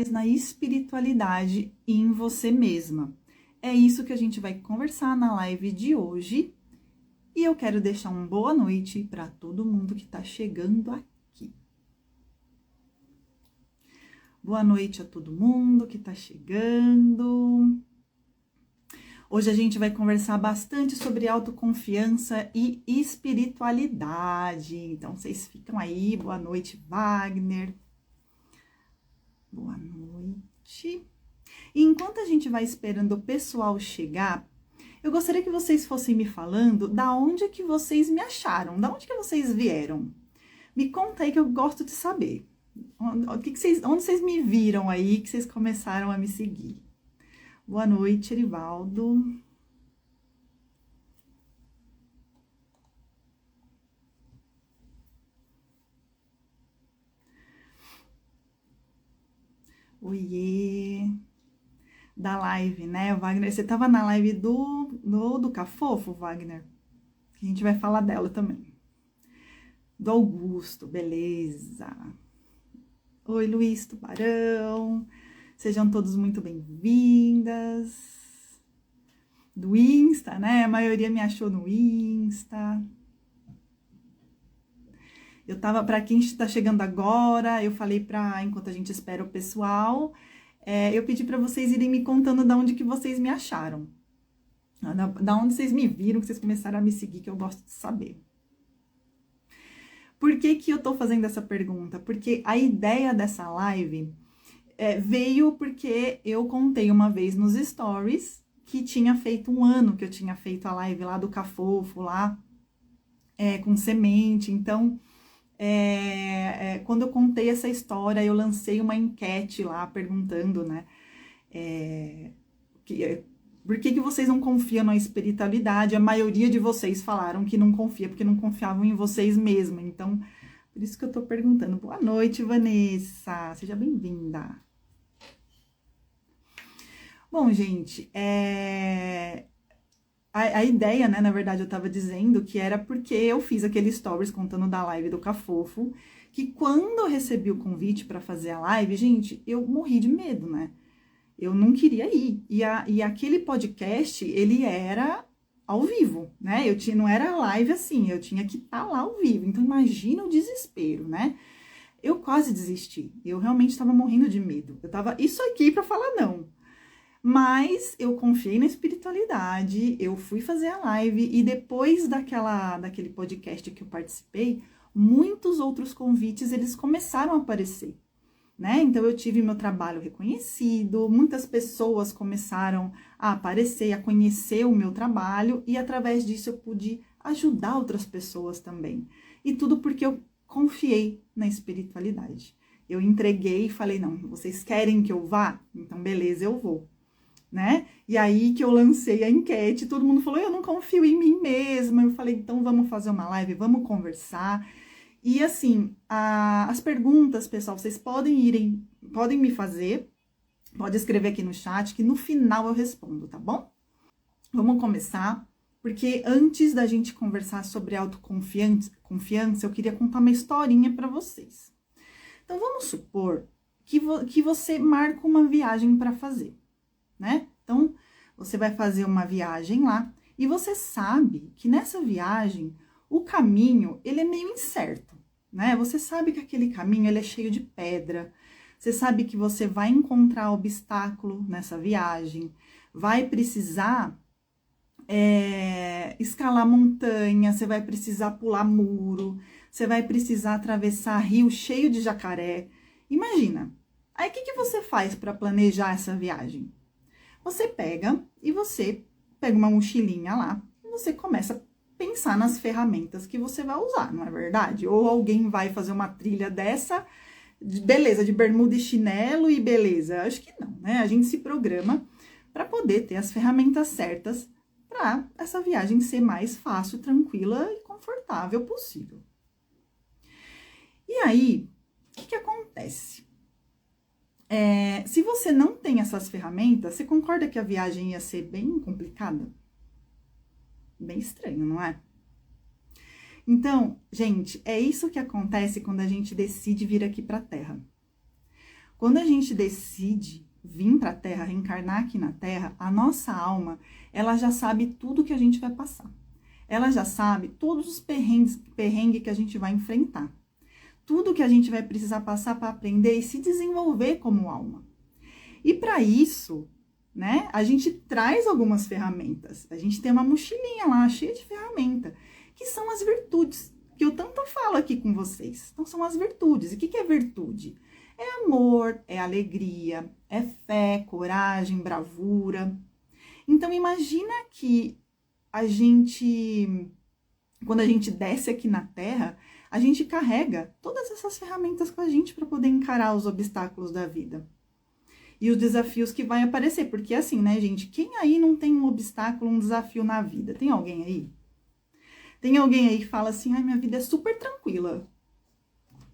na espiritualidade e em você mesma. É isso que a gente vai conversar na live de hoje. E eu quero deixar uma boa noite para todo mundo que está chegando aqui. Boa noite a todo mundo que está chegando. Hoje a gente vai conversar bastante sobre autoconfiança e espiritualidade. Então, vocês ficam aí. Boa noite, Wagner. Boa noite. E enquanto a gente vai esperando o pessoal chegar, eu gostaria que vocês fossem me falando da onde que vocês me acharam, da onde que vocês vieram. Me conta aí que eu gosto de saber. Onde vocês me viram aí que vocês começaram a me seguir? Boa noite, Erivaldo. Oiê. Da live, né, Wagner? Você tava na live do Cafofo, Wagner? A gente vai falar dela também. Do Augusto, beleza. Oi, Luiz Tubarão. Sejam todos muito bem-vindas. Do Insta, né? A maioria me achou no Insta. Eu tava, para quem está chegando agora, eu falei enquanto a gente espera o pessoal, eu pedi para vocês irem me contando da onde que vocês me acharam. Da onde vocês me viram, que vocês começaram a me seguir, que eu gosto de saber. Por que que eu tô fazendo essa pergunta? Porque a ideia dessa live veio porque eu contei uma vez nos stories que tinha feito um ano que eu tinha feito a live lá do Cafofo, lá com semente. Então, quando eu contei essa história, eu lancei uma enquete lá perguntando, né? Por que vocês não confiam na espiritualidade? A maioria de vocês falaram que não confia, porque não confiavam em vocês mesma. Então, por isso que eu tô perguntando. Boa noite, Vanessa. Seja bem-vinda. Bom, gente, a ideia, né, na verdade, eu tava dizendo que era porque eu fiz aquele stories contando da live do Cafofo, que quando eu recebi o convite para fazer a live, gente, eu morri de medo, né? Eu não queria ir. E aquele podcast, ele era ao vivo, né? Não era live assim, eu tinha que estar lá ao vivo. Então, imagina o desespero, né? Eu quase desisti. Eu realmente estava morrendo de medo. Eu tava isso aqui para falar não. Mas eu confiei na espiritualidade, eu fui fazer a live e depois daquele podcast que eu participei, muitos outros convites eles começaram a aparecer. Né? Então eu tive meu trabalho reconhecido, muitas pessoas começaram a aparecer, a conhecer o meu trabalho e através disso eu pude ajudar outras pessoas também. E tudo porque eu confiei na espiritualidade. Eu entreguei e falei, não, vocês querem que eu vá? Então beleza, eu vou. Né? E aí que eu lancei a enquete, todo mundo falou, eu não confio em mim mesma. Eu falei, então vamos fazer uma live, vamos conversar. E assim, as perguntas, pessoal, vocês podem me fazer, pode escrever aqui no chat, que no final eu respondo, tá bom? Vamos começar, porque antes da gente conversar sobre autoconfiança, eu queria contar uma historinha para vocês. Então, vamos supor que você marca uma viagem para fazer, né? Então, você vai fazer uma viagem lá, e você sabe que nessa viagem, o caminho, ele é meio incerto, né? Você sabe que aquele caminho, ele é cheio de pedra. Você sabe que você vai encontrar obstáculo nessa viagem. Vai precisar escalar montanha, você vai precisar pular muro, você vai precisar atravessar rio cheio de jacaré. Imagina. Aí, o que você faz para planejar essa viagem? Você pega uma mochilinha lá e você começa a pensar nas ferramentas que você vai usar, não é verdade? Ou alguém vai fazer uma trilha dessa, beleza, de bermuda e chinelo e beleza. Acho que não, né? A gente se programa para poder ter as ferramentas certas para essa viagem ser mais fácil, tranquila e confortável possível. E aí, o que acontece? Se você não tem essas ferramentas, você concorda que a viagem ia ser bem complicada? Bem estranho, não é? Então, gente, é isso que acontece quando a gente decide vir aqui para a Terra. Quando a gente decide vir para a Terra, reencarnar aqui na Terra, a nossa alma, ela já sabe tudo que a gente vai passar. Ela já sabe todos os perrengues que a gente vai enfrentar. Tudo que a gente vai precisar passar para aprender e se desenvolver como alma. E para isso, né, a gente traz algumas ferramentas. A gente tem uma mochilinha lá cheia de ferramenta, que são as virtudes, que eu tanto falo aqui com vocês. Então, são as virtudes. E o que é virtude? É amor, é alegria, é fé, coragem, bravura. Então, imagina que quando a gente desce aqui na Terra, a gente carrega todas essas ferramentas com a gente para poder encarar os obstáculos da vida. E os desafios que vai aparecer. Porque assim, né, gente? Quem aí não tem um obstáculo, um desafio na vida? Tem alguém aí? Tem alguém aí que fala assim, ai, minha vida é super tranquila.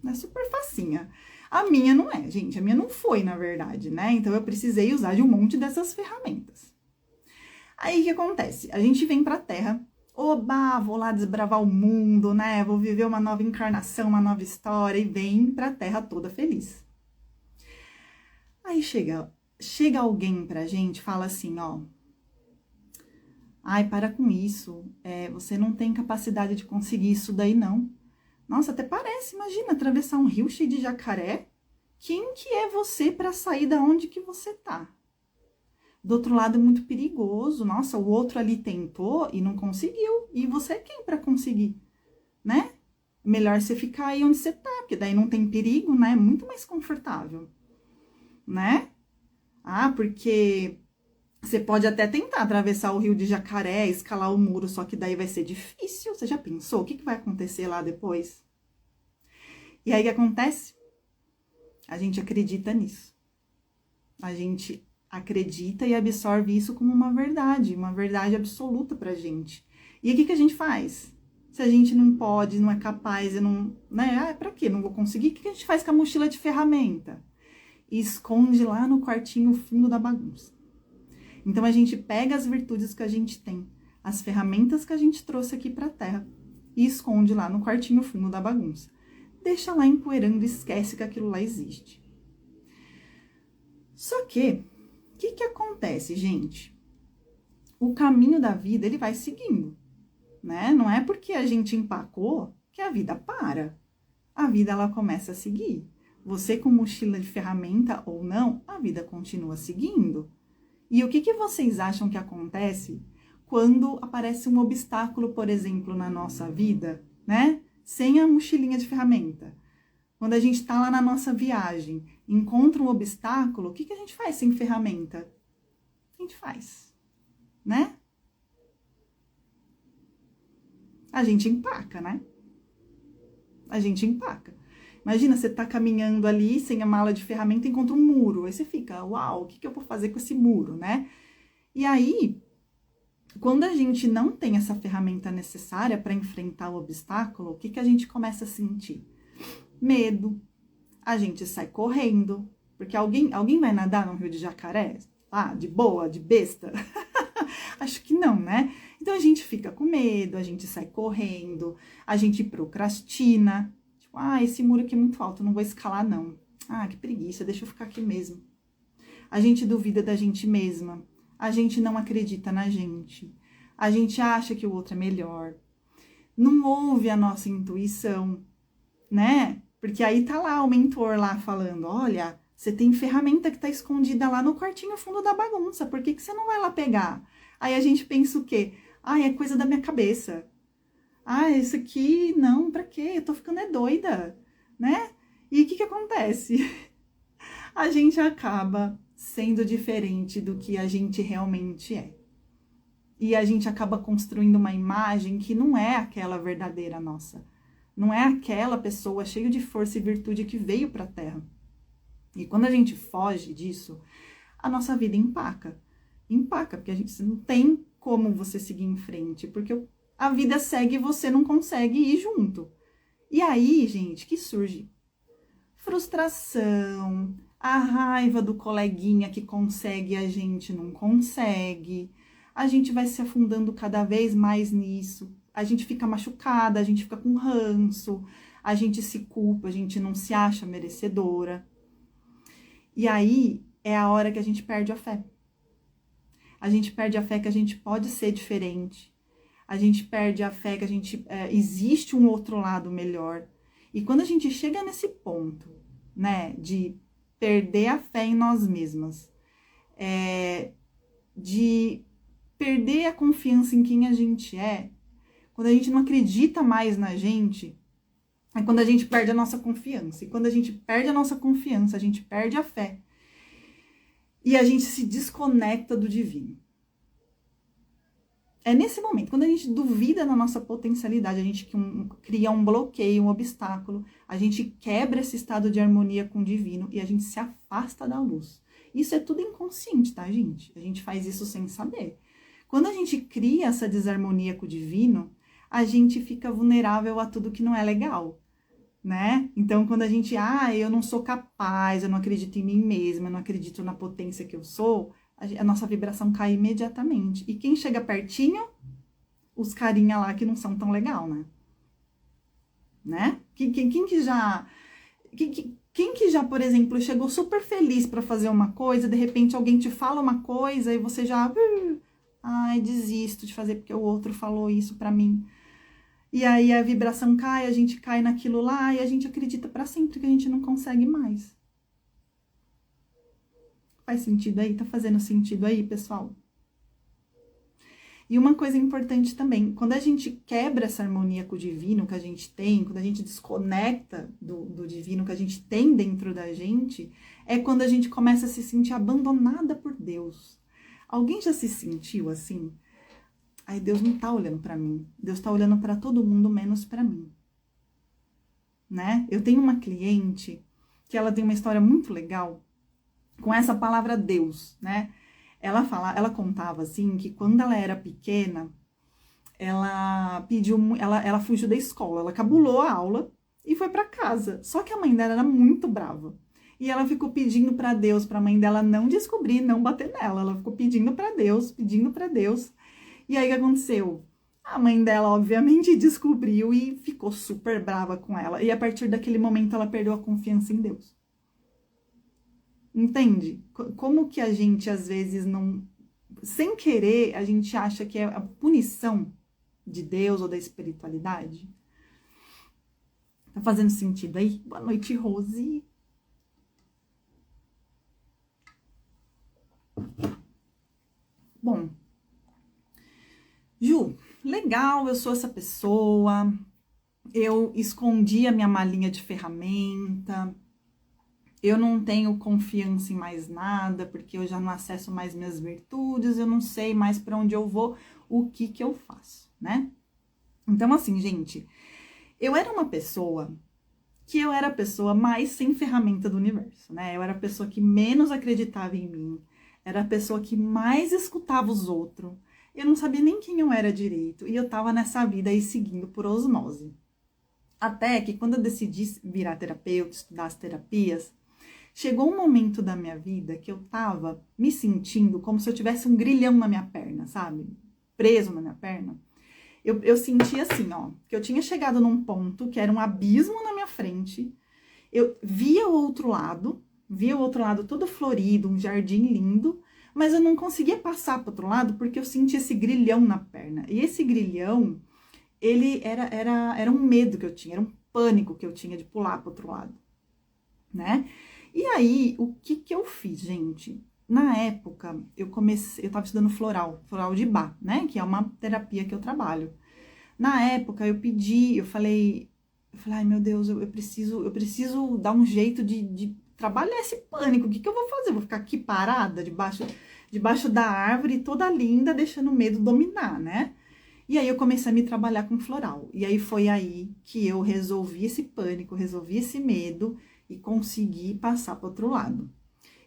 É super facinha. A minha não é, gente. A minha não foi, na verdade, né? Então, eu precisei usar de um monte dessas ferramentas. Aí, o que acontece? A gente vem pra Terra. Oba, vou lá desbravar o mundo, né? Vou viver uma nova encarnação, uma nova história. E vem pra Terra toda feliz. Aí, chega alguém pra gente e fala assim, ó. Ai, para com isso. Você não tem capacidade de conseguir isso daí, não. Nossa, até parece, imagina, atravessar um rio cheio de jacaré. Quem que é você para sair da onde que você tá? Do outro lado é muito perigoso. Nossa, o outro ali tentou e não conseguiu. E você é quem para conseguir, né? Melhor você ficar aí onde você tá, porque daí não tem perigo, né? É muito mais confortável, né? Ah, porque você pode até tentar atravessar o rio de jacaré, escalar o muro, só que daí vai ser difícil. Você já pensou? O que vai acontecer lá depois? E aí o que acontece? A gente acredita nisso. A gente acredita e absorve isso como uma verdade absoluta pra gente. E aí o que a gente faz? Se a gente não pode, não é capaz, e não, né? Ah, pra quê? Não vou conseguir? O que a gente faz com a mochila de ferramenta? E esconde lá no quartinho fundo da bagunça. Então, a gente pega as virtudes que a gente tem, as ferramentas que a gente trouxe aqui para a Terra e esconde lá no quartinho fundo da bagunça. Deixa lá empoeirando e esquece que aquilo lá existe. Só que, o que acontece, gente? O caminho da vida, ele vai seguindo, né? Não é porque a gente empacou que a vida para. A vida, ela começa a seguir. Você com mochila de ferramenta ou não, a vida continua seguindo. E o que vocês acham que acontece quando aparece um obstáculo, por exemplo, na nossa vida, né? Sem a mochilinha de ferramenta. Quando a gente tá lá na nossa viagem, encontra um obstáculo, o que a gente faz sem ferramenta? O que a gente faz? Né? A gente empaca, né? A gente empaca. Imagina, você tá caminhando ali sem a mala de ferramenta e encontra um muro. Aí você fica, uau, o que eu vou fazer com esse muro, né? E aí, quando a gente não tem essa ferramenta necessária para enfrentar o obstáculo, o que a gente começa a sentir? Medo. A gente sai correndo. Porque alguém vai nadar no rio de jacaré? Ah, de boa, de besta? Acho que não, né? Então a gente fica com medo, a gente sai correndo, a gente procrastina. Ah, esse muro aqui é muito alto, não vou escalar não. Ah, que preguiça, deixa eu ficar aqui mesmo. A gente duvida da gente mesma. A gente não acredita na gente. A gente acha que o outro é melhor. Não ouve a nossa intuição, né? Porque aí tá lá o mentor lá falando, olha, você tem ferramenta que tá escondida lá no quartinho fundo da bagunça, por que você não vai lá pegar? Aí a gente pensa o quê? Ah, é coisa da minha cabeça. Ah, isso aqui, não, pra quê? Eu tô ficando doida, né? E o que acontece? A gente acaba sendo diferente do que a gente realmente é. E a gente acaba construindo uma imagem que não é aquela verdadeira nossa. Não é aquela pessoa cheia de força e virtude que veio pra Terra. E quando a gente foge disso, a nossa vida empaca. Empaca, porque a gente não tem como você seguir em frente, porque a vida segue e você não consegue ir junto. E aí, gente, que surge? Frustração, a raiva do coleguinha que consegue e a gente não consegue. A gente vai se afundando cada vez mais nisso. A gente fica machucada, a gente fica com ranço, a gente se culpa, a gente não se acha merecedora. E aí é a hora que a gente perde a fé. A gente perde a fé que a gente pode ser diferente. A gente perde a fé que a gente existe um outro lado melhor. E quando a gente chega nesse ponto, né, de perder a fé em nós mesmas, de perder a confiança em quem a gente é, quando a gente não acredita mais na gente, é quando a gente perde a nossa confiança. E quando a gente perde a nossa confiança, a gente perde a fé. E a gente se desconecta do divino. É nesse momento, quando a gente duvida da nossa potencialidade, a gente cria um bloqueio, um obstáculo, a gente quebra esse estado de harmonia com o divino e a gente se afasta da luz. Isso é tudo inconsciente, tá, gente? A gente faz isso sem saber. Quando a gente cria essa desarmonia com o divino, a gente fica vulnerável a tudo que não é legal, né? Então, quando a gente, eu não sou capaz, eu não acredito em mim mesma, eu não acredito na potência que eu sou, a nossa vibração cai imediatamente. E quem chega pertinho? Os carinha lá que não são tão legal, né? Quem que já... Quem que já, por exemplo, chegou super feliz para fazer uma coisa, de repente alguém te fala uma coisa e você já... desisto de fazer porque o outro falou isso para mim. E aí a vibração cai, a gente cai naquilo lá e a gente acredita para sempre que a gente não consegue mais. Faz sentido aí? Tá fazendo sentido aí, pessoal? E uma coisa importante também, quando a gente quebra essa harmonia com o divino que a gente tem, quando a gente desconecta do divino que a gente tem dentro da gente, é quando a gente começa a se sentir abandonada por Deus. Alguém já se sentiu assim? Ai, Deus não tá olhando pra mim. Deus tá olhando pra todo mundo, menos pra mim. Né? Eu tenho uma cliente que ela tem uma história muito legal com essa palavra Deus, né? Ela contava assim que quando ela era pequena, ela fugiu da escola, ela cabulou a aula e foi para casa. Só que a mãe dela era muito brava. E ela ficou pedindo para Deus, para a mãe dela não descobrir, não bater nela. Ela ficou pedindo para Deus, pedindo para Deus. E aí o que aconteceu? A mãe dela, obviamente, descobriu e ficou super brava com ela. E a partir daquele momento ela perdeu a confiança em Deus. Entende? Como que a gente, às vezes, não... Sem querer, a gente acha que é a punição de Deus ou da espiritualidade? Tá fazendo sentido aí? Boa noite, Rose. Bom, Ju, legal, eu sou essa pessoa, eu escondi a minha malinha de ferramenta, eu não tenho confiança em mais nada, porque eu já não acesso mais minhas virtudes, eu não sei mais para onde eu vou, o que eu faço, né? Então, assim, gente, eu era uma pessoa que eu era a pessoa mais sem ferramenta do universo, né? Eu era a pessoa que menos acreditava em mim, era a pessoa que mais escutava os outros, eu não sabia nem quem eu era direito, e eu tava nessa vida aí seguindo por osmose. Até que quando eu decidi virar terapeuta, estudar as terapias, chegou um momento da minha vida que eu tava me sentindo como se eu tivesse um grilhão na minha perna, sabe? Preso na minha perna. Eu sentia assim, ó, que eu tinha chegado num ponto que era um abismo na minha frente. Eu via o outro lado todo florido, um jardim lindo, mas eu não conseguia passar para o outro lado porque eu sentia esse grilhão na perna. E esse grilhão, ele era um medo que eu tinha, era um pânico que eu tinha de pular para o outro lado, né? E aí, o que eu fiz, gente? Na época, eu tava estudando floral de Bach, né? Que é uma terapia que eu trabalho. Na época, eu falei, ai meu Deus, eu preciso dar um jeito de trabalhar esse pânico. O que eu vou fazer? Eu vou ficar aqui parada debaixo da árvore, toda linda, deixando o medo dominar, né? E aí eu comecei a me trabalhar com floral. E aí foi aí que eu resolvi esse pânico, resolvi esse medo e consegui passar para o outro lado.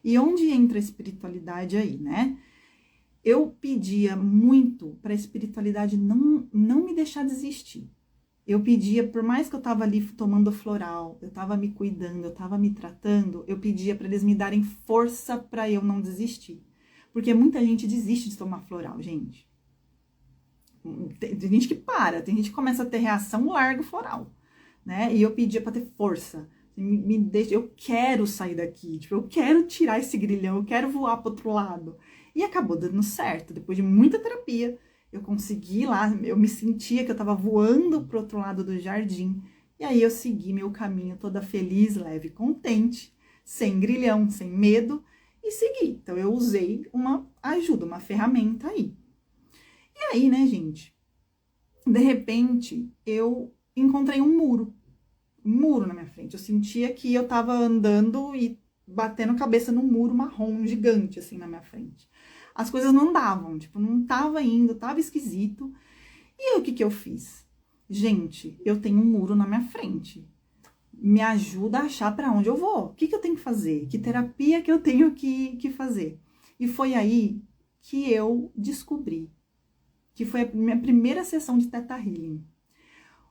E onde entra a espiritualidade aí, né? Eu pedia muito para a espiritualidade não me deixar desistir. Eu pedia, por mais que eu tava ali tomando floral, eu tava me cuidando, eu tava me tratando, eu pedia para eles me darem força para eu não desistir. Porque muita gente desiste de tomar floral, gente. Tem gente que para, tem gente que começa a ter reação, larga o floral, né? E eu pedia para ter força. me deixa, eu quero sair daqui, tipo, eu quero tirar esse grilhão, eu quero voar pro outro lado. E acabou dando certo, depois de muita terapia, eu consegui lá, eu me sentia que eu tava voando pro outro lado do jardim, e aí eu segui meu caminho toda feliz, leve, contente, sem grilhão, sem medo, e segui. Então eu usei uma ajuda, uma ferramenta aí. E aí, né, gente, de repente, eu encontrei um muro na minha frente. Eu sentia que eu tava andando e batendo cabeça num muro marrom gigante, assim, na minha frente. As coisas não davam, tipo, não tava indo, tava esquisito. E o que que eu fiz? Gente, eu tenho um muro na minha frente. Me ajuda a achar para onde eu vou. O que que eu tenho que fazer? Que terapia que eu tenho que fazer? E foi aí que eu descobri que foi a minha primeira sessão de Theta Healing.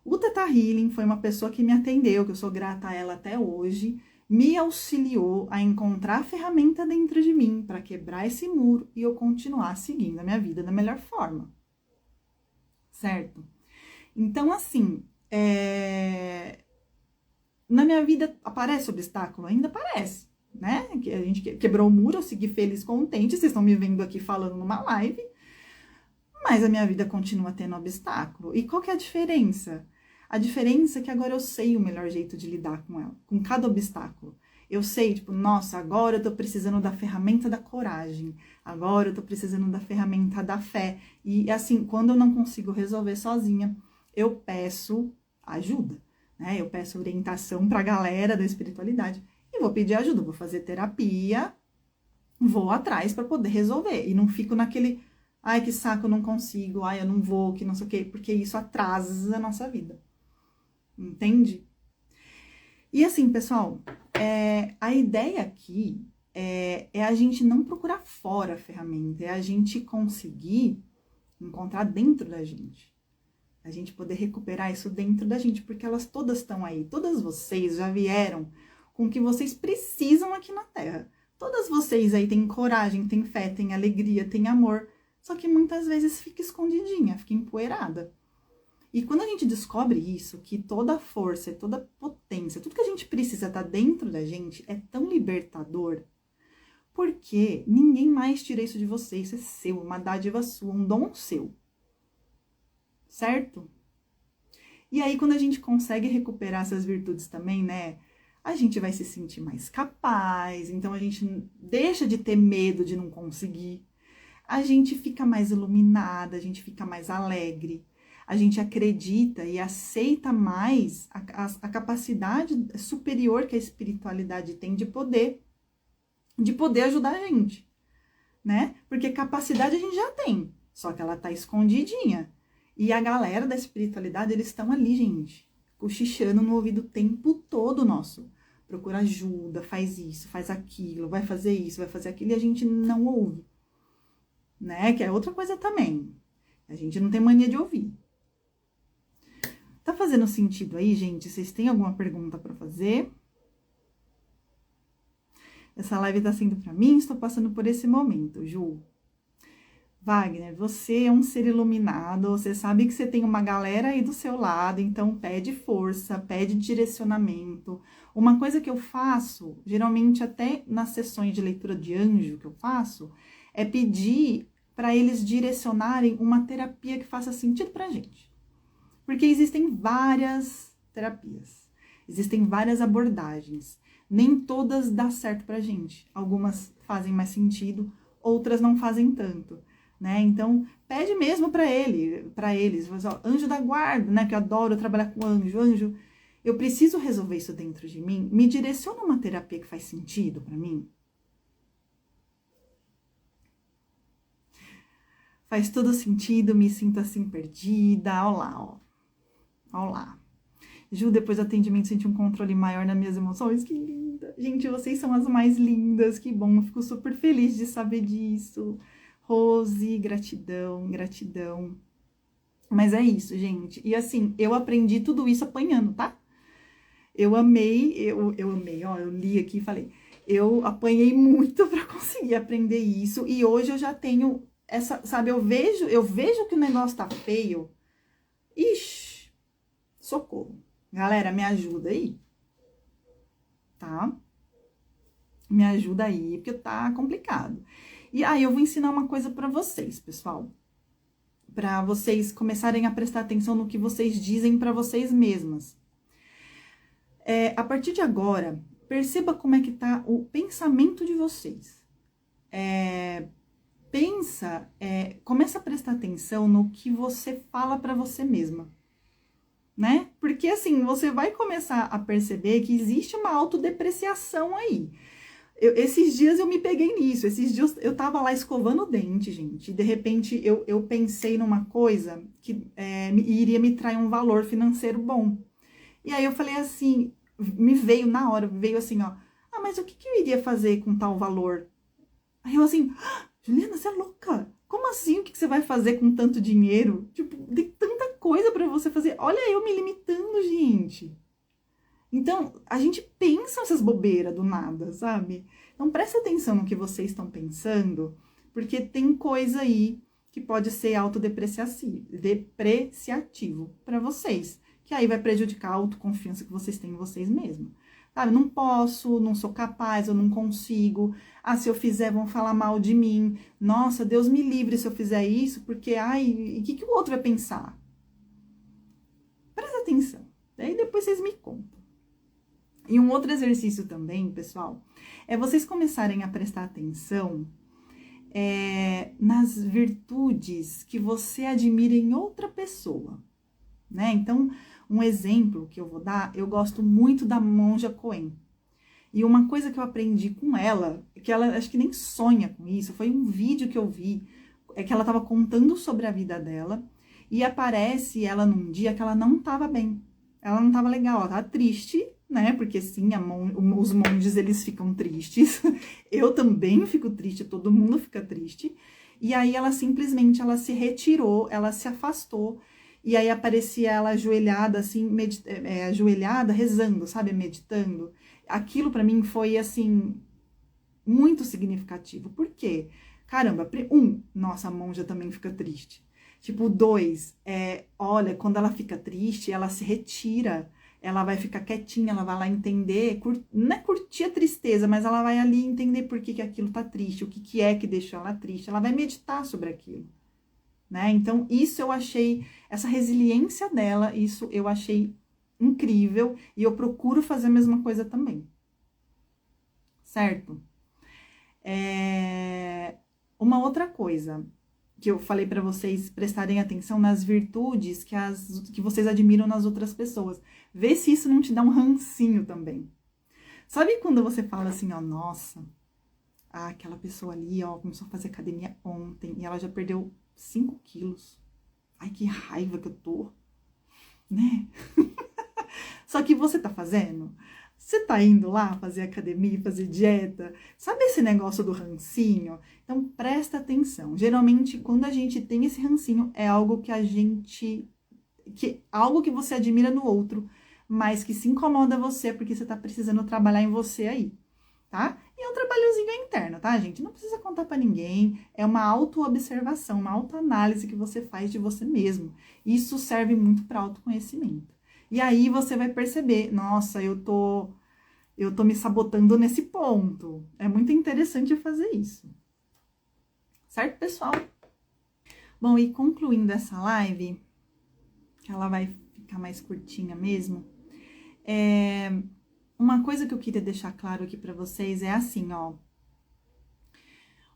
O Theta Healing foi uma pessoa que me atendeu, que eu sou grata a ela até hoje, me auxiliou a encontrar a ferramenta dentro de mim para quebrar esse muro e eu continuar seguindo a minha vida da melhor forma. Certo? Então, assim, na minha vida aparece obstáculo? Ainda aparece, né? Que a gente quebrou o muro, eu segui feliz, contente, vocês estão me vendo aqui falando numa live, mas a minha vida continua tendo obstáculo. E qual que é a diferença? A diferença é que agora eu sei o melhor jeito de lidar com ela, com cada obstáculo. Eu sei, tipo, nossa, agora eu tô precisando da ferramenta da coragem. Agora eu tô precisando da ferramenta da fé. E assim, quando eu não consigo resolver sozinha, eu peço ajuda, né? Eu peço orientação pra galera da espiritualidade e vou pedir ajuda, vou fazer terapia, vou atrás para poder resolver. E não fico naquele, ai, que saco, eu não consigo, ai, eu não vou, que não sei o quê, porque isso atrasa a nossa vida. Entende? E assim, pessoal, a ideia aqui é a gente não procurar fora a ferramenta, é a gente conseguir encontrar dentro da gente. A gente poder recuperar isso dentro da gente, porque elas todas estão aí. Todas vocês já vieram com o que vocês precisam aqui na Terra. Todas vocês aí têm coragem, têm fé, têm alegria, têm amor, só que muitas vezes fica escondidinha, fica empoeirada. E quando a gente descobre isso, que toda a força, toda a potência, tudo que a gente precisa tá dentro da gente, é tão libertador, porque ninguém mais tira isso de você, isso é seu, uma dádiva sua, um dom seu. Certo? E aí, quando a gente consegue recuperar essas virtudes também, né, a gente vai se sentir mais capaz, então a gente deixa de ter medo de não conseguir, a gente fica mais iluminada, a gente fica mais alegre, a gente acredita e aceita mais a capacidade superior que a espiritualidade tem de poder ajudar a gente, né? Porque capacidade a gente já tem, só que ela tá escondidinha. E a galera da espiritualidade, eles estão ali, gente, cochichando no ouvido o tempo todo nosso. Procura ajuda, faz isso, faz aquilo, vai fazer isso, vai fazer aquilo, e a gente não ouve, né? Que é outra coisa também. A gente não tem mania de ouvir. Tá fazendo sentido aí, gente? Vocês têm alguma pergunta para fazer? Essa live tá sendo para mim, estou passando por esse momento, Ju. Wagner, você é um ser iluminado, você sabe que você tem uma galera aí do seu lado, então pede força, pede direcionamento. Uma coisa que eu faço, geralmente até nas sessões de leitura de anjo que eu faço, é pedir para eles direcionarem uma terapia que faça sentido pra gente. Porque existem várias terapias, existem várias abordagens. Nem todas dão certo pra gente. Algumas fazem mais sentido, outras não fazem tanto. Né? Então, pede mesmo para eles, anjo da guarda, né? Que eu adoro trabalhar com anjo, eu preciso resolver isso dentro de mim, me direciona uma terapia que faz sentido para mim. Faz todo sentido, me sinto assim perdida, olha lá, ó. Olha lá. Ju, depois do atendimento, senti um controle maior nas minhas emoções, que linda. Gente, vocês são as mais lindas, que bom, eu fico super feliz de saber disso. Rose, gratidão, gratidão. Mas é isso, gente. E assim, eu aprendi tudo isso apanhando, tá? Eu amei, eu amei, ó, eu li aqui e falei, eu apanhei muito pra conseguir aprender isso, e hoje eu já tenho essa, sabe, eu vejo que o negócio tá feio, ixi, socorro. Galera, me ajuda aí. tá? Me ajuda aí, porque tá complicado. E aí eu vou ensinar uma coisa pra vocês, pessoal. Pra vocês começarem a prestar atenção no que vocês dizem pra vocês mesmas. A partir de agora, perceba como é que tá o pensamento de vocês. Começa a prestar atenção no que você fala pra você mesma, né? Porque assim, você vai começar a perceber que existe uma autodepreciação aí. Esses dias eu me peguei nisso, esses dias eu tava lá escovando o dente, gente, e de repente eu pensei numa coisa que iria me trazer um valor financeiro bom. E aí eu falei assim, me veio na hora, veio assim, ó, mas o que eu iria fazer com tal valor? Aí eu assim, Juliana, você é louca? Como assim? O que você vai fazer com tanto dinheiro? Tipo, tem tanta coisa pra você fazer. Olha eu me limitando, gente. Então, a gente pensa essas bobeiras do nada, sabe? Então, presta atenção no que vocês estão pensando, porque tem coisa aí que pode ser autodepreciativo para vocês, que aí vai prejudicar a autoconfiança que vocês têm em vocês mesmos. Sabe? Não posso, não sou capaz, eu não consigo. Se eu fizer, vão falar mal de mim. Nossa, Deus me livre se eu fizer isso, porque, o que o outro vai pensar? Presta atenção. Daí depois vocês me contam. E um outro exercício também, pessoal, é vocês começarem a prestar atenção nas virtudes que você admira em outra pessoa, né? Então, um exemplo que eu vou dar, eu gosto muito da Monja Coen. E uma coisa que eu aprendi com ela, que ela acho que nem sonha com isso, foi um vídeo que eu vi, que ela estava contando sobre a vida dela, e aparece ela num dia que ela não estava bem, ela não estava legal, ela estava triste, né? Porque sim, os monges, eles ficam tristes. Eu também fico triste, todo mundo fica triste. E aí ela simplesmente, ela se retirou, ela se afastou. E aí aparecia ela ajoelhada, assim, ajoelhada, rezando, sabe? Meditando. Aquilo pra mim foi, assim, muito significativo. Por quê? Caramba, nossa, a monja também fica triste. Tipo, 2, olha, quando ela fica triste, ela se retira. Ela vai ficar quietinha, ela vai lá entender, não é curtir a tristeza, mas ela vai ali entender por que aquilo tá triste, o que é que deixou ela triste, ela vai meditar sobre aquilo, né? Então, isso eu achei, essa resiliência dela, isso eu achei incrível, e eu procuro fazer a mesma coisa também, certo? Uma outra coisa que eu falei para vocês prestarem atenção nas virtudes que vocês admiram nas outras pessoas. Vê se isso não te dá um rancinho também. Sabe quando você fala assim, ó, nossa, aquela pessoa ali, ó, começou a fazer academia ontem e ela já perdeu 5 quilos. Ai, que raiva que eu tô, né? Só que você tá fazendo? Você tá indo lá fazer academia, fazer dieta? Sabe esse negócio do rancinho? Então, presta atenção. Geralmente, quando a gente tem esse rancinho, é algo algo que você admira no outro, mas que se incomoda você porque você tá precisando trabalhar em você aí, tá? E é um trabalhozinho interno, tá, gente? Não precisa contar pra ninguém. É uma autoobservação, uma autoanálise que você faz de você mesmo. Isso serve muito para autoconhecimento. E aí você vai perceber, nossa, eu tô me sabotando nesse ponto. É muito interessante fazer isso. Certo, pessoal? Bom, e concluindo essa live, que ela vai ficar mais curtinha mesmo, uma coisa que eu queria deixar claro aqui pra vocês é assim, ó.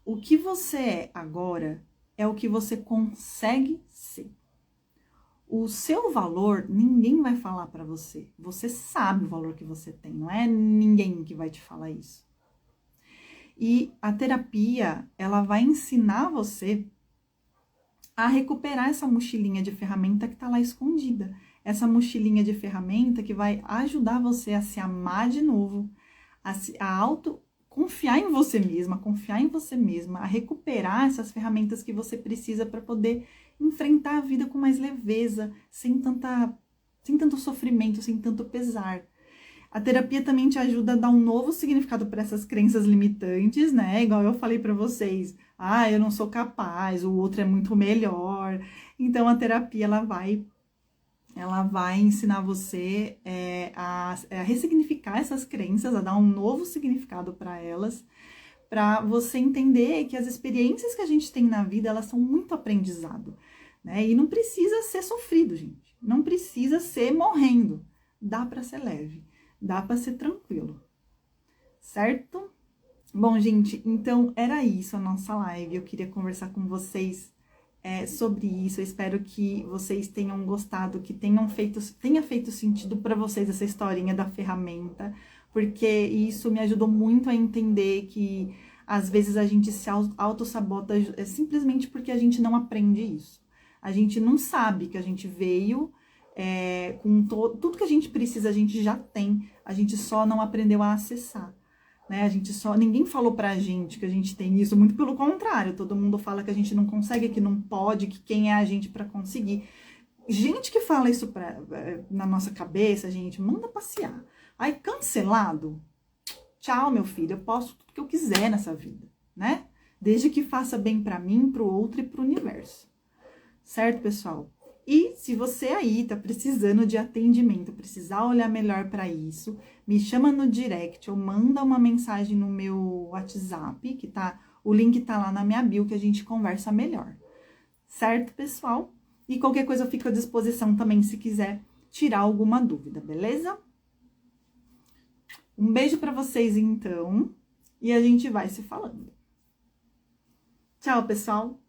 O que você é agora é o que você consegue ser. O seu valor, ninguém vai falar pra você. Você sabe o valor que você tem, não é ninguém que vai te falar isso. E a terapia, ela vai ensinar você a recuperar essa mochilinha de ferramenta que tá lá escondida. Essa mochilinha de ferramenta que vai ajudar você a se amar de novo, confiar em você mesma, a recuperar essas ferramentas que você precisa para poder enfrentar a vida com mais leveza, sem tanto sofrimento, sem tanto pesar. A terapia também te ajuda a dar um novo significado para essas crenças limitantes, né? Igual eu falei para vocês, eu não sou capaz, o outro é muito melhor. Então a terapia ela vai ela vai ensinar você a ressignificar essas crenças, a dar um novo significado para elas, para você entender que as experiências que a gente tem na vida, elas são muito aprendizado, né? E não precisa ser sofrido, gente. Não precisa ser morrendo. Dá para ser leve, dá para ser tranquilo, certo? Bom, gente, então era isso a nossa live. Eu queria conversar com vocês sobre isso. Eu espero que vocês tenham gostado, que tenha feito sentido para vocês essa historinha da ferramenta, porque isso me ajudou muito a entender que às vezes a gente se autossabota simplesmente porque a gente não aprende isso. A gente não sabe que a gente veio com tudo que a gente precisa, a gente já tem, a gente só não aprendeu a acessar. Né? Ninguém falou pra gente que a gente tem isso, muito pelo contrário, todo mundo fala que a gente não consegue, que não pode, que quem é a gente para conseguir. Gente que fala isso na nossa cabeça, gente, manda passear. Aí, cancelado, tchau, meu filho, eu posso tudo que eu quiser nessa vida, né? Desde que faça bem pra mim, pro outro e pro universo. Certo, pessoal? E se você aí tá precisando de atendimento, precisar olhar melhor para isso, me chama no direct ou manda uma mensagem no meu WhatsApp, o link tá lá na minha bio, que a gente conversa melhor. Certo, pessoal? E qualquer coisa eu fico à disposição também se quiser tirar alguma dúvida, beleza? Um beijo para vocês então, e a gente vai se falando. Tchau, pessoal!